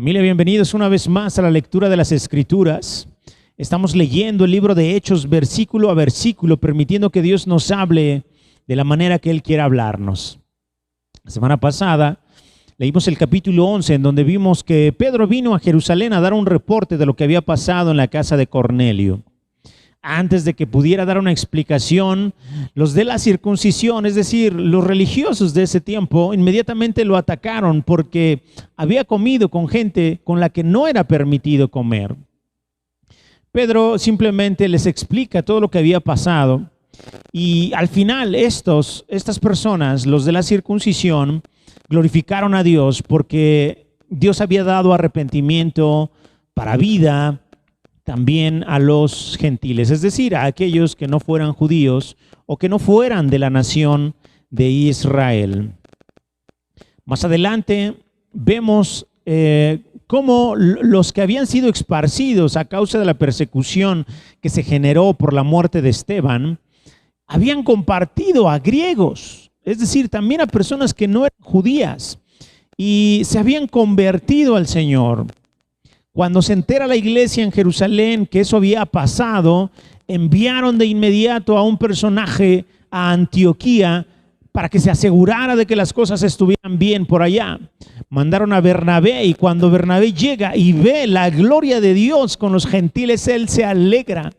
Familia, bienvenidos una vez más a la lectura de las Escrituras. Estamos leyendo el libro de Hechos versículo a versículo, permitiendo que Dios nos hable de la manera que Él quiera hablarnos. La semana pasada leímos el capítulo 11, en donde vimos que Pedro vino a Jerusalén a dar un reporte de lo que había pasado en la casa de Cornelio. Antes de que pudiera dar una explicación, los de la circuncisión, es decir, los religiosos de ese tiempo, inmediatamente lo atacaron porque había comido con gente con la que no era permitido comer. Pedro simplemente les explica todo lo que había pasado y al final estas personas, los de la circuncisión, glorificaron a Dios porque Dios había dado arrepentimiento para vida también a los gentiles, es decir, a aquellos que no fueran judíos o que no fueran de la nación de Israel. Más adelante vemos cómo los que habían sido esparcidos a causa de la persecución que se generó por la muerte de Esteban, habían compartido a griegos, es decir, también a personas que no eran judías y se habían convertido al Señor. Cuando se entera la iglesia en Jerusalén que eso había pasado, enviaron de inmediato a un personaje a Antioquía para que se asegurara de que las cosas estuvieran bien por allá. Mandaron a Bernabé y cuando Bernabé llega y ve la gloria de Dios con los gentiles, él se alegra,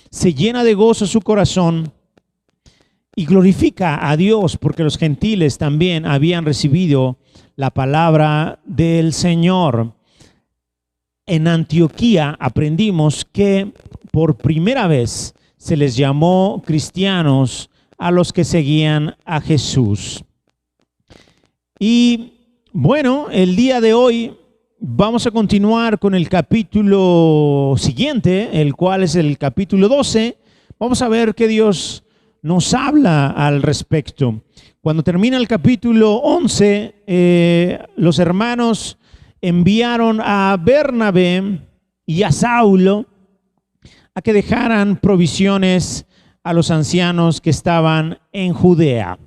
se llena de gozo su corazón y glorifica a Dios porque los gentiles también habían recibido la palabra del Señor. En Antioquía aprendimos que por primera vez se les llamó cristianos a los que seguían a Jesús. Y bueno, el día de hoy vamos a continuar con el capítulo siguiente, el cual es el capítulo 12. Vamos a ver qué Dios nos habla al respecto. Cuando termina el capítulo 11, los hermanos enviaron a Bernabé y a Saulo a que dejaran provisiones a los ancianos que estaban en Judea.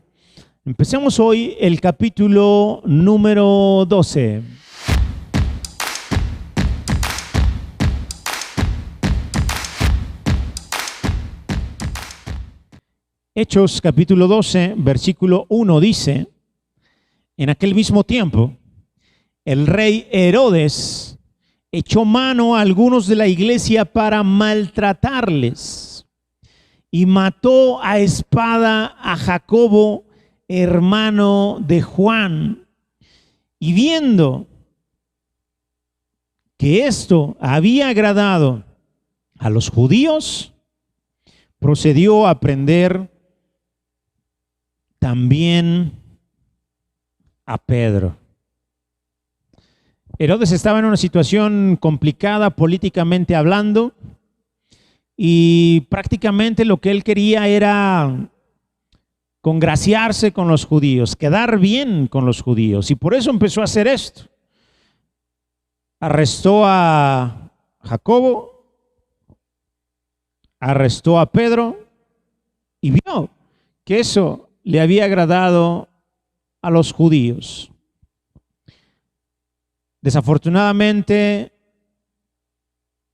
Empecemos hoy el capítulo número 12. Hechos capítulo 12, versículo 1 dice: en aquel mismo tiempo, el rey Herodes echó mano a algunos de la iglesia para maltratarles y mató a espada a Jacobo, hermano de Juan. Y viendo que esto había agradado a los judíos, procedió a prender también a Pedro. Herodes estaba en una situación complicada políticamente hablando y prácticamente lo que él quería era congraciarse con los judíos, quedar bien con los judíos, y por eso empezó a hacer esto. Arrestó a Jacobo, arrestó a Pedro y vio que eso le había agradado a los judíos. Desafortunadamente,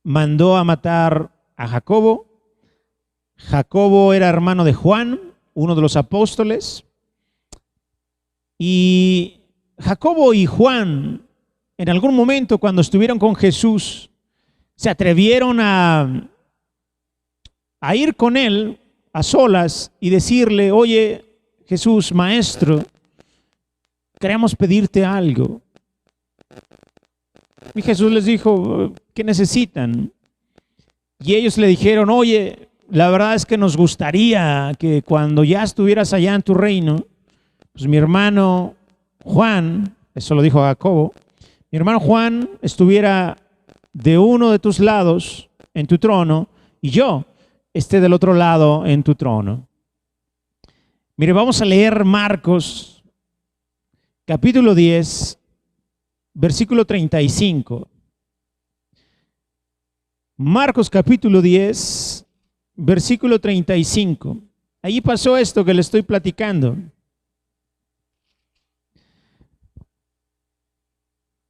mandó a matar a Jacobo. Jacobo era hermano de Juan, uno de los apóstoles. Y Jacobo y Juan, en algún momento cuando estuvieron con Jesús, se atrevieron a ir con él a solas y decirle: oye, Jesús, maestro, queremos pedirte algo. Y Jesús les dijo: ¿qué necesitan? Y ellos le dijeron: oye, la verdad es que nos gustaría que cuando ya estuvieras allá en tu reino, pues mi hermano Juan, eso lo dijo Jacobo, mi hermano Juan estuviera de uno de tus lados en tu trono y yo esté del otro lado en tu trono. Mire, vamos a leer Marcos capítulo 10, versículo 35. Marcos capítulo 10, versículo 35. Allí pasó esto que le estoy platicando.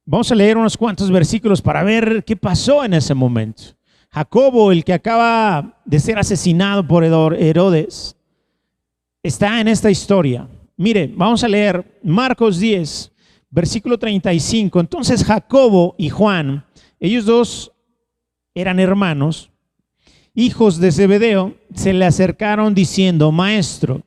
Vamos a leer unos cuantos versículos para ver qué pasó en ese momento. Jacobo, el que acaba de ser asesinado por Herodes, está en esta historia. Mire, vamos a leer Marcos 10, versículo 35. Entonces Jacobo y Juan, ellos dos eran hermanos, hijos de Zebedeo, se le acercaron diciendo: Maestro,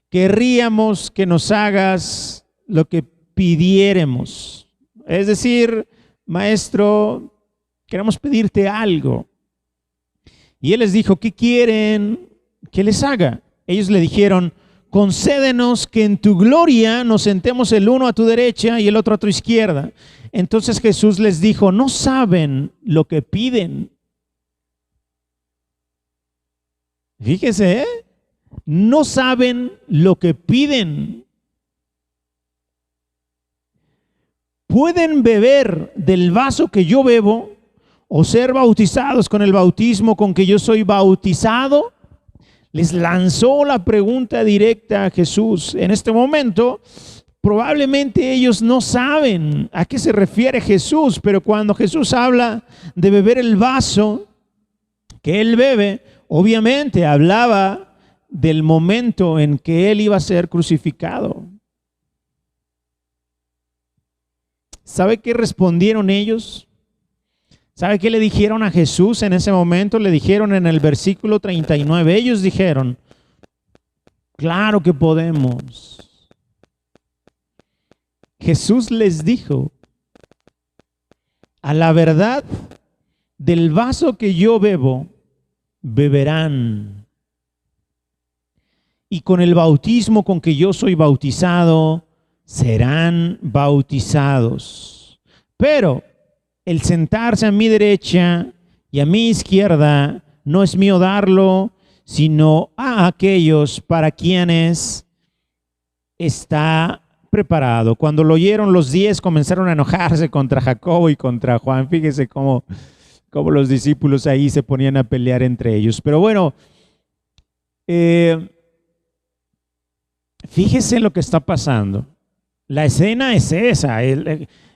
querríamos que nos hagas lo que pidiéremos. Es decir, Maestro, queremos pedirte algo. Y él les dijo: ¿qué quieren que les haga? Ellos le dijeron: concédenos que en tu gloria nos sentemos el uno a tu derecha y el otro a tu izquierda. Entonces Jesús les dijo: no saben lo que piden. Fíjese, no saben lo que piden. ¿Pueden beber del vaso que yo bebo o ser bautizados con el bautismo con que yo soy bautizado? Les lanzó la pregunta directa a Jesús. En este momento, probablemente ellos no saben a qué se refiere Jesús, pero cuando Jesús habla de beber el vaso que él bebe, obviamente hablaba del momento en que él iba a ser crucificado. ¿Sabe qué respondieron ellos? ¿Sabe qué le dijeron a Jesús en ese momento? Le dijeron en el versículo 39. Ellos dijeron: claro que podemos. Jesús les dijo: a la verdad, del vaso que yo bebo, beberán. Y con el bautismo con que yo soy bautizado, serán bautizados. Pero el sentarse a mi derecha y a mi izquierda no es mío darlo, sino a aquellos para quienes está preparado. Cuando lo oyeron, los 10 comenzaron a enojarse contra Jacobo y contra Juan. Fíjese cómo los discípulos ahí se ponían a pelear entre ellos. Pero bueno, fíjese lo que está pasando. La escena es esa.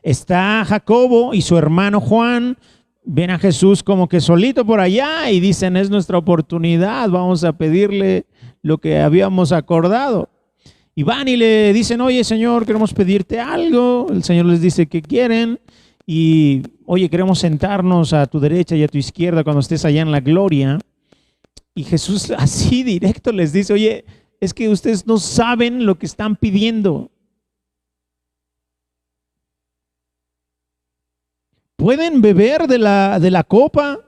Está Jacobo y su hermano Juan. Ven a Jesús como que solito por allá y dicen: es nuestra oportunidad, vamos a pedirle lo que habíamos acordado. Y van y le dicen: oye, Señor, queremos pedirte algo. El Señor les dice: ¿qué quieren? Y oye, queremos sentarnos a tu derecha y a tu izquierda cuando estés allá en la gloria. Y Jesús así directo les dice: oye, es que ustedes no saben lo que están pidiendo. ¿Pueden beber de la copa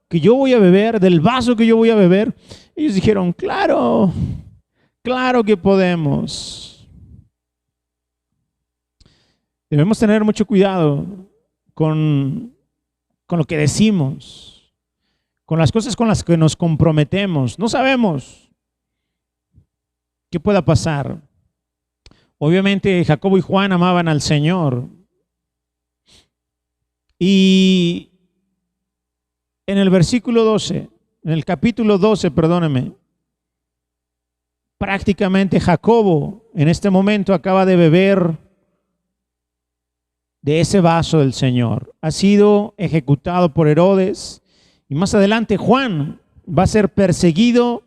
que yo voy a beber, del vaso que yo voy a beber? Ellos dijeron: claro, claro que podemos. Debemos tener mucho cuidado con lo que decimos, con las cosas con las que nos comprometemos. No sabemos qué pueda pasar. Obviamente Jacobo y Juan amaban al Señor. Y en el versículo 12, en el capítulo 12, perdóneme, prácticamente Jacobo en este momento acaba de beber de ese vaso del Señor. Ha sido ejecutado por Herodes y más adelante Juan va a ser perseguido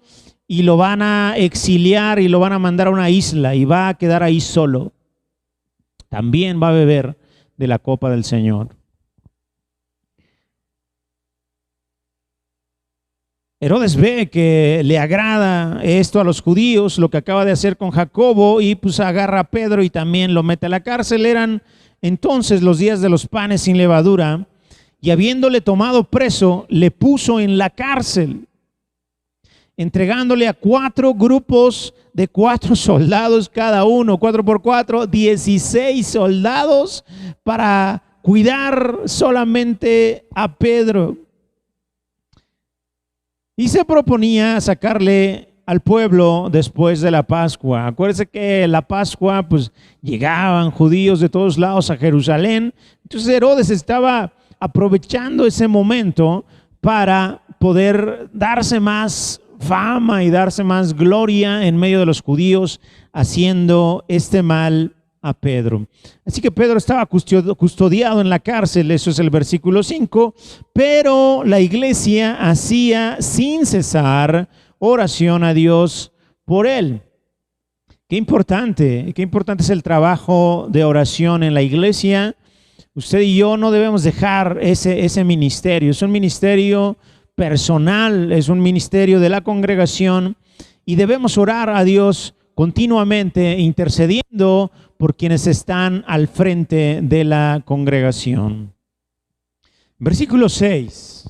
y lo van a exiliar y lo van a mandar a una isla y va a quedar ahí solo. También va a beber de la copa del Señor. Herodes ve que le agrada esto a los judíos, lo que acaba de hacer con Jacobo, y pues agarra a Pedro y también lo mete a la cárcel. Eran entonces los días de los panes sin levadura, y habiéndole tomado preso, le puso en la cárcel, entregándole a 4 grupos de 4 soldados cada uno, 4 por 4, 16 soldados para cuidar solamente a Pedro. Y se proponía sacarle al pueblo después de la Pascua. Acuérdense que la Pascua, pues llegaban judíos de todos lados a Jerusalén. Entonces Herodes estaba aprovechando ese momento para poder darse más fama y darse más gloria en medio de los judíos, haciendo este mal a Pedro. Así que Pedro estaba custodiado en la cárcel, eso es el versículo 5, pero la iglesia hacía sin cesar oración a Dios por él. Qué importante es el trabajo de oración en la iglesia. Usted y yo no debemos dejar ese ministerio. Es un ministerio personal, es un ministerio de la congregación y debemos orar a Dios continuamente intercediendo por quienes están al frente de la congregación. Versículo 6.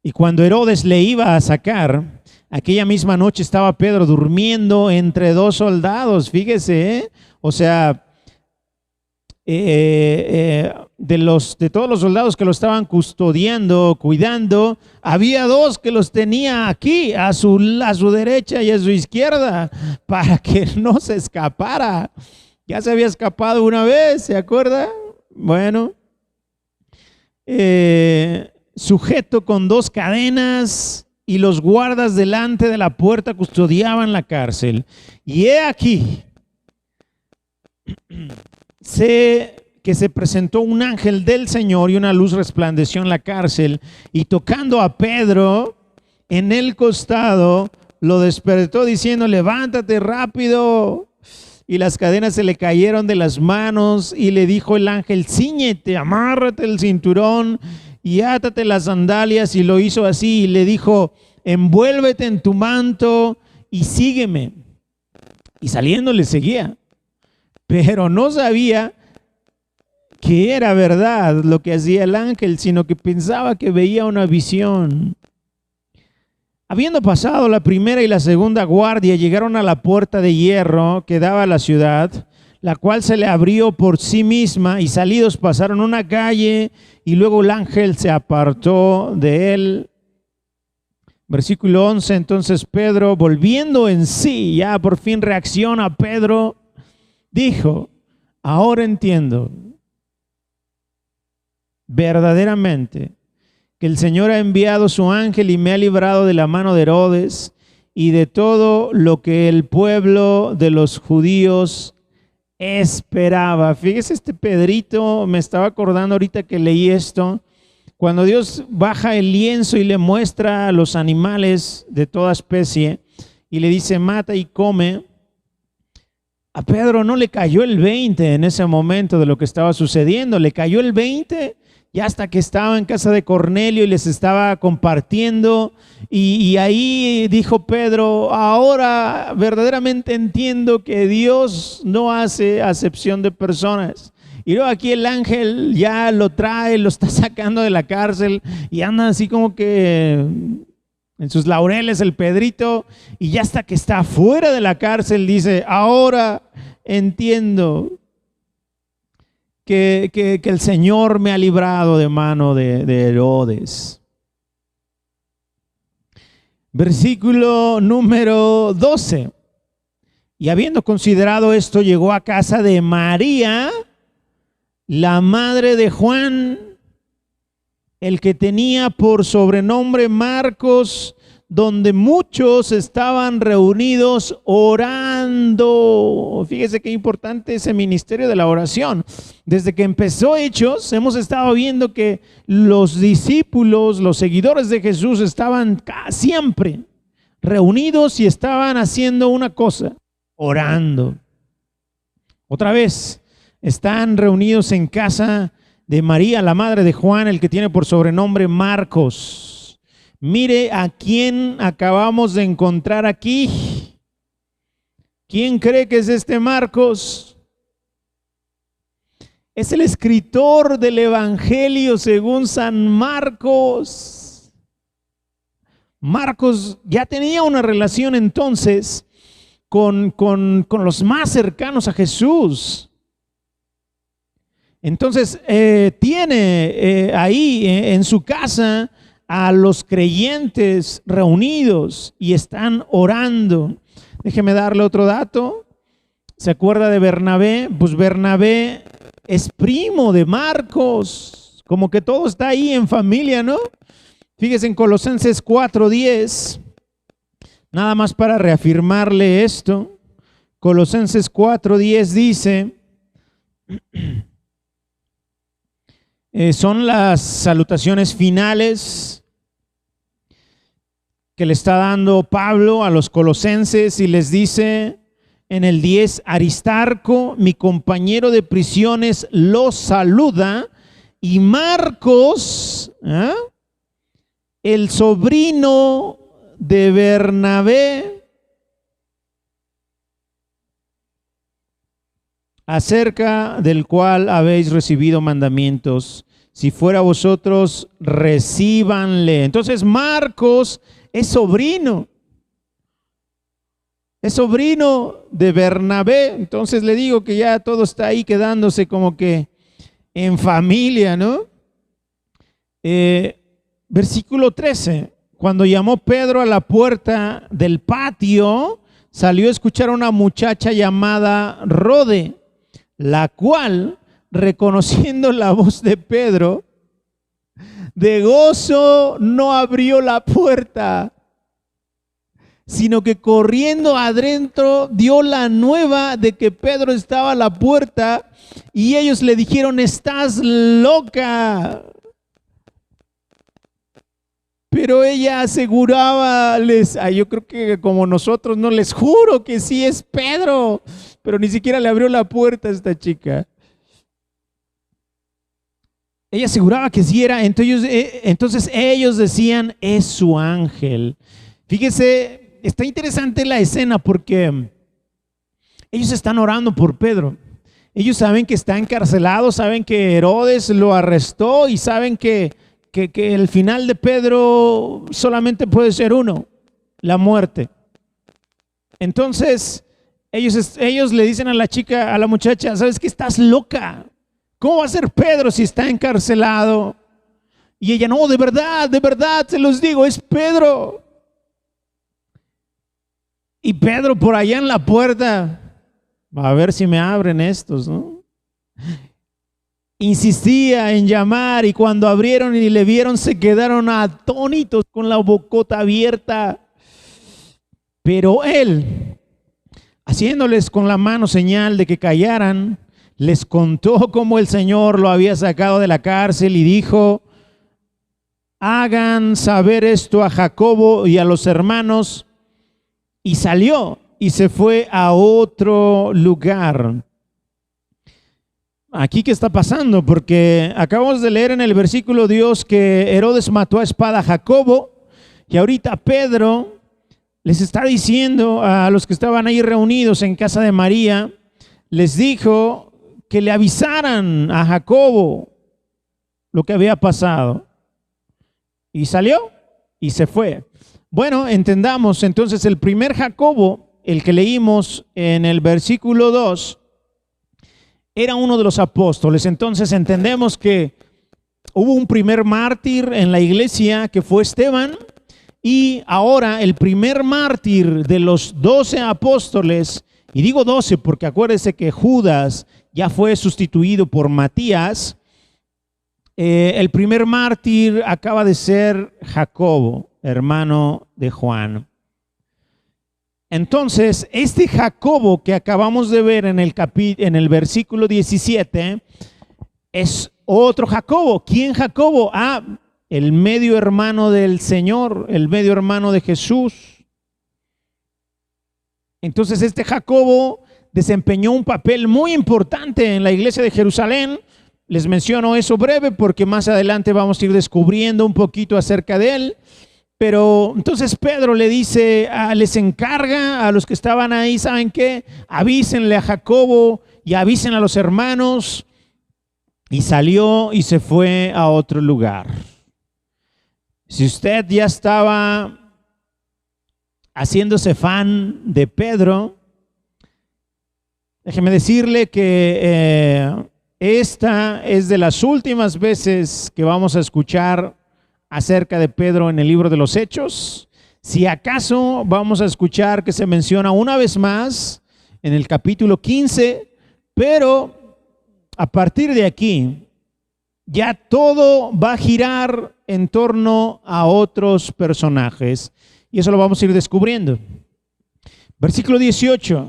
Y cuando Herodes le iba a sacar, aquella misma noche estaba Pedro durmiendo entre dos soldados. Fíjese, o sea, de todos los soldados que lo estaban custodiando, cuidando, había dos que los tenía aquí, a su derecha y a su izquierda, para que no se escapara. Ya se había escapado una vez, ¿se acuerda? Bueno, sujeto con dos cadenas, y los guardas delante de la puerta custodiaban la cárcel. Y he aquí, que se presentó un ángel del Señor y una luz resplandeció en la cárcel, y tocando a Pedro en el costado, lo despertó diciendo: levántate rápido. Y las cadenas se le cayeron de las manos, y le dijo el ángel: cíñete, amárrate el cinturón y átate las sandalias. Y lo hizo así, y le dijo: envuélvete en tu manto y sígueme. Y saliendo le seguía, pero no sabía que era verdad lo que hacía el ángel, sino que pensaba que veía una visión. Habiendo pasado la primera y la segunda guardia, llegaron a la puerta de hierro que daba a la ciudad, la cual se le abrió por sí misma, y salidos pasaron una calle, y luego el ángel se apartó de él. Versículo 11, entonces Pedro, volviendo en sí, ya por fin reacciona Pedro, dijo: ahora entiendo verdaderamente que el Señor ha enviado su ángel y me ha librado de la mano de Herodes y de todo lo que el pueblo de los judíos esperaba. Fíjese, este Pedrito, me estaba acordando ahorita que leí esto, cuando Dios baja el lienzo y le muestra a los animales de toda especie y le dice: mata y come. A Pedro no le cayó el 20 en ese momento de lo que estaba sucediendo, le cayó el 20 ya hasta que estaba en casa de Cornelio y les estaba compartiendo, y ahí dijo Pedro: ahora verdaderamente entiendo que Dios no hace acepción de personas. Y luego aquí el ángel ya lo trae, lo está sacando de la cárcel y anda así como que en sus laureles el Pedrito, y ya hasta que está fuera de la cárcel dice: ahora entiendo que el Señor me ha librado de mano de Herodes. Versículo número 12. Y habiendo considerado esto, llegó a casa de María, la madre de Juan, el que tenía por sobrenombre Marcos, donde muchos estaban reunidos orando. Fíjese qué importante ese ministerio de la oración. Desde que empezó Hechos, hemos estado viendo que los discípulos, los seguidores de Jesús, estaban siempre reunidos y estaban haciendo una cosa: orando. Otra vez, están reunidos en casa de María, la madre de Juan, el que tiene por sobrenombre Marcos. Mire a quién acabamos de encontrar aquí. ¿Quién cree que es este Marcos? Es el escritor del Evangelio según San Marcos. Marcos ya tenía una relación entonces con los más cercanos a Jesús. Entonces tiene ahí en su casa a los creyentes reunidos y están orando. Déjeme darle otro dato. ¿Se acuerda de Bernabé? Pues Bernabé es primo de Marcos. Como que todo está ahí en familia, ¿no? Fíjese en Colosenses 4:10, nada más para reafirmarle esto. Colosenses 4:10 dice, son las salutaciones finales que le está dando Pablo a los colosenses y les dice en el 10, Aristarco, mi compañero de prisiones, los saluda, y Marcos, el sobrino de Bernabé, acerca del cual habéis recibido mandamientos. Si fuera vosotros, recíbanle. Entonces Marcos es sobrino de Bernabé. Entonces le digo que ya todo está ahí quedándose como que en familia, ¿no? Versículo 13. Cuando llamó Pedro a la puerta del patio, salió a escuchar a una muchacha llamada Rode, la cual, reconociendo la voz de Pedro, de gozo no abrió la puerta, sino que corriendo adentro dio la nueva de que Pedro estaba a la puerta, y ellos le dijeron, estás loca. Pero ella aseguraba, yo creo que como nosotros, no, les juro que sí es Pedro, pero ni siquiera le abrió la puerta a esta chica. Ella aseguraba que sí era, entonces ellos decían, es su ángel. Fíjese, está interesante la escena porque ellos están orando por Pedro. Ellos saben que está encarcelado, saben que Herodes lo arrestó y saben que el final de Pedro solamente puede ser uno, la muerte. Entonces ellos le dicen a la chica, a la muchacha, ¿sabes qué? Estás loca. ¿Cómo va a ser Pedro si está encarcelado? Y ella, no, de verdad, se los digo, es Pedro. Y Pedro por allá en la puerta, a ver si me abren estos, ¿no? Insistía en llamar, y cuando abrieron y le vieron se quedaron atónitos con la bocota abierta. Pero él, haciéndoles con la mano señal de que callaran, les contó cómo el Señor lo había sacado de la cárcel y dijo, hagan saber esto a Jacobo y a los hermanos. Y salió y se fue a otro lugar. Aquí, ¿qué está pasando? Porque acabamos de leer en el versículo Dios que Herodes mató a espada a Jacobo, y ahorita Pedro les está diciendo a los que estaban ahí reunidos en casa de María, les dijo que le avisaran a Jacobo lo que había pasado. Y salió y se fue. Bueno, entendamos entonces el primer Jacobo, el que leímos en el versículo 2, era uno de los apóstoles. Entonces entendemos que hubo un primer mártir en la iglesia que fue Esteban, y ahora el primer mártir de los 12 apóstoles, y digo 12 porque acuérdese que Judas ya fue sustituido por Matías. El primer mártir acaba de ser Jacobo, hermano de Juan. Entonces, este Jacobo que acabamos de ver en el versículo 17 es otro Jacobo. ¿Quién Jacobo? El medio hermano del Señor, el medio hermano de Jesús. Entonces, este Jacobo desempeñó un papel muy importante en la iglesia de Jerusalén. Les menciono eso breve porque más adelante vamos a ir descubriendo un poquito acerca de él. Pero entonces Pedro le dice, les encarga a los que estaban ahí, ¿saben qué? Avísenle a Jacobo y avisen a los hermanos. Y salió y se fue a otro lugar. Si usted ya estaba haciéndose fan de Pedro, déjeme decirle que esta es de las últimas veces que vamos a escuchar acerca de Pedro en el libro de los Hechos. Si acaso vamos a escuchar que se menciona una vez más en el capítulo 15, pero a partir de aquí ya todo va a girar en torno a otros personajes, y eso lo vamos a ir descubriendo. Versículo 18.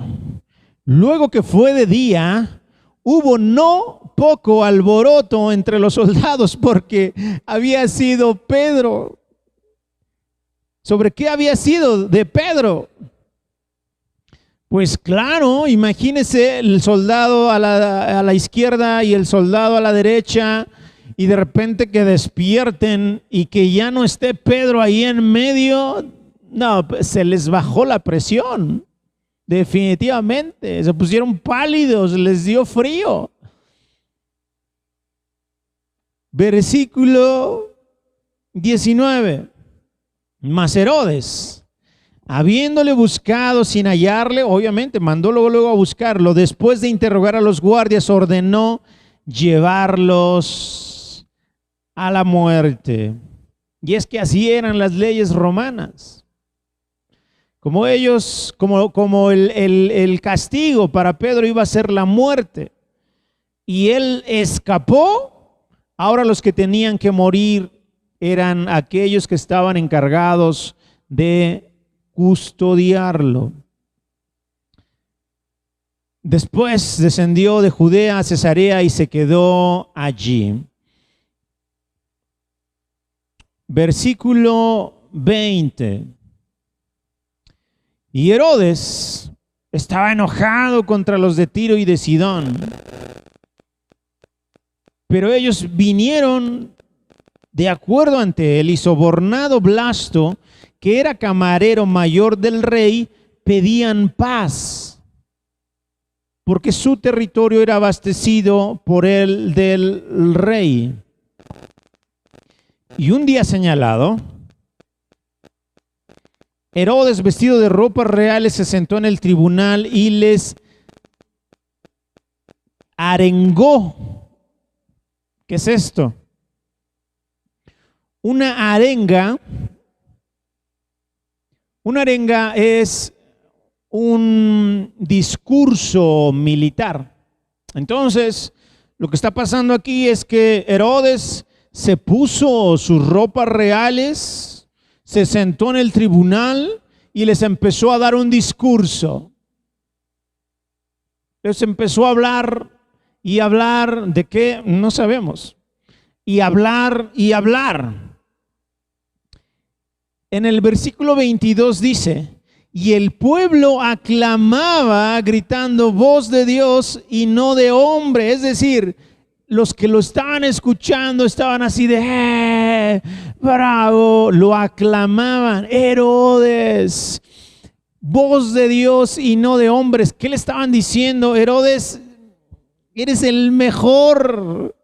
Luego que fue de día, hubo no poco alboroto entre los soldados porque había sido Pedro. ¿Sobre qué había sido de Pedro? Pues claro, imagínese el soldado a la izquierda y el soldado a la derecha, y de repente que despierten y que ya no esté Pedro ahí en medio. No, pues se les bajó la presión. Definitivamente, se pusieron pálidos, les dio frío. Versículo 19. Mas Herodes, habiéndole buscado sin hallarle, obviamente mandó luego a buscarlo. Después de interrogar a los guardias, ordenó llevarlos a la muerte. Y es que así eran las leyes romanas. Como ellos, como el castigo para Pedro iba a ser la muerte, y él escapó, ahora los que tenían que morir eran aquellos que estaban encargados de custodiarlo. Después descendió de Judea a Cesarea y se quedó allí. Versículo 20. Y Herodes estaba enojado contra los de Tiro y de Sidón, pero ellos vinieron de acuerdo ante él, y sobornado Blasto, que era camarero mayor del rey, pedían paz, porque su territorio era abastecido por el del rey. Y un día señalado, Herodes, vestido de ropas reales, se sentó en el tribunal y les arengó. ¿Qué es esto? Una arenga es un discurso militar. Entonces, lo que está pasando aquí es que Herodes se puso sus ropas reales, se sentó en el tribunal y les empezó a dar un discurso. Les empezó a hablar y hablar de qué, no sabemos. Y hablar y hablar. En el versículo 22 dice: y el pueblo aclamaba gritando, voz de Dios y no de hombre. Es decir, los que lo estaban escuchando estaban así de bravo, lo aclamaban. Herodes, voz de Dios y no de hombres. ¿Qué le estaban diciendo? Herodes, eres el mejor.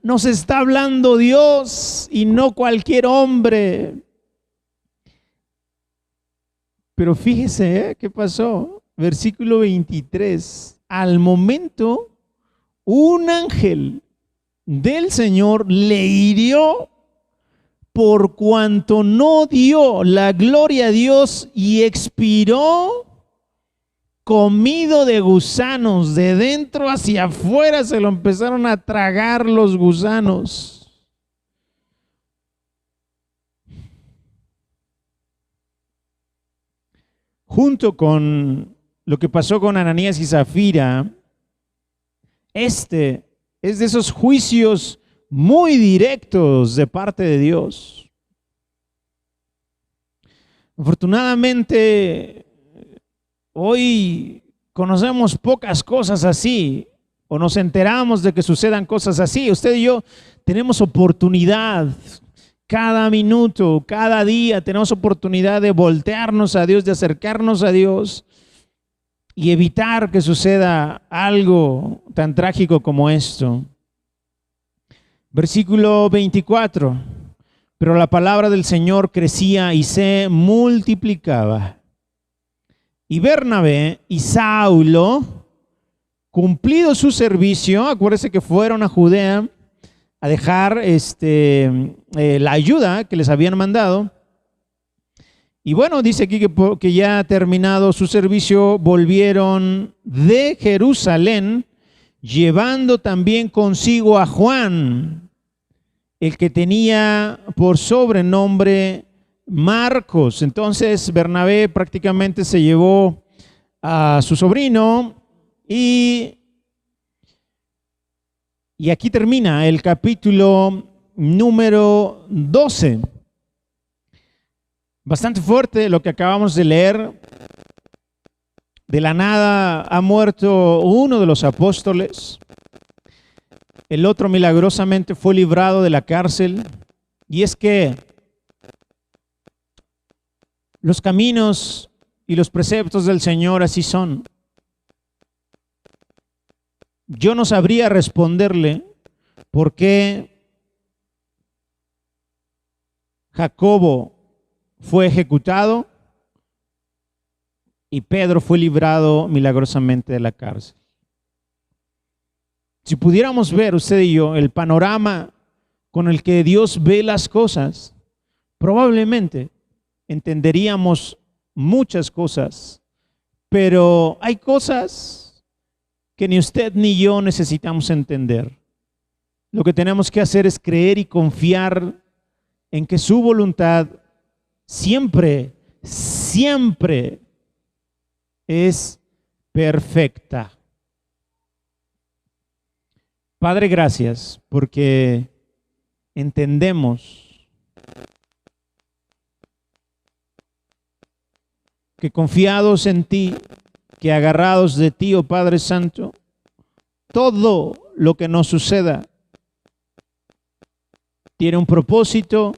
Nos está hablando Dios y no cualquier hombre. Pero fíjese, ¿qué pasó? Versículo 23. Al momento, un ángel del Señor le hirió por cuanto no dio la gloria a Dios y expiró comido de gusanos. De dentro hacia afuera se lo empezaron a tragar los gusanos. Junto con lo que pasó con Ananías y Zafira, este es de esos juicios muy directos de parte de Dios. Afortunadamente, hoy conocemos pocas cosas así, o nos enteramos de que sucedan cosas así. Usted y yo tenemos oportunidad cada minuto, cada día, tenemos oportunidad de voltearnos a Dios, de acercarnos a Dios y evitar que suceda algo tan trágico como esto. Versículo 24. Pero la palabra del Señor crecía y se multiplicaba. Y Bernabé y Saulo, cumplido su servicio, acuérdense que fueron a Judea a dejar la ayuda que les habían mandado. Y bueno, dice aquí que ya terminado su servicio, volvieron de Jerusalén, llevando también consigo a Juan, el que tenía por sobrenombre Marcos. Entonces Bernabé prácticamente se llevó a su sobrino y aquí termina el capítulo número 12. Bastante fuerte lo que acabamos de leer. De la nada ha muerto uno de los apóstoles. El otro milagrosamente fue librado de la cárcel. Y es que los caminos y los preceptos del Señor así son. Yo no sabría responderle por qué Jacobo fue ejecutado y Pedro fue librado milagrosamente de la cárcel. Si pudiéramos ver usted y yo el panorama con el que Dios ve las cosas, probablemente entenderíamos muchas cosas, pero hay cosas que ni usted ni yo necesitamos entender. Lo que tenemos que hacer es creer y confiar en que su voluntad siempre, siempre es perfecta. Padre, gracias porque entendemos que confiados en ti, que agarrados de ti, oh Padre Santo, todo lo que nos suceda tiene un propósito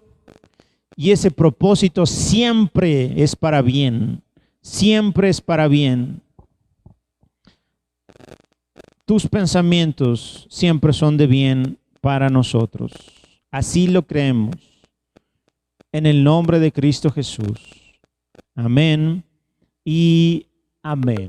y ese propósito siempre es para bien, siempre es para bien. Tus pensamientos siempre son de bien para nosotros. Así lo creemos. En el nombre de Cristo Jesús. Amén y amén.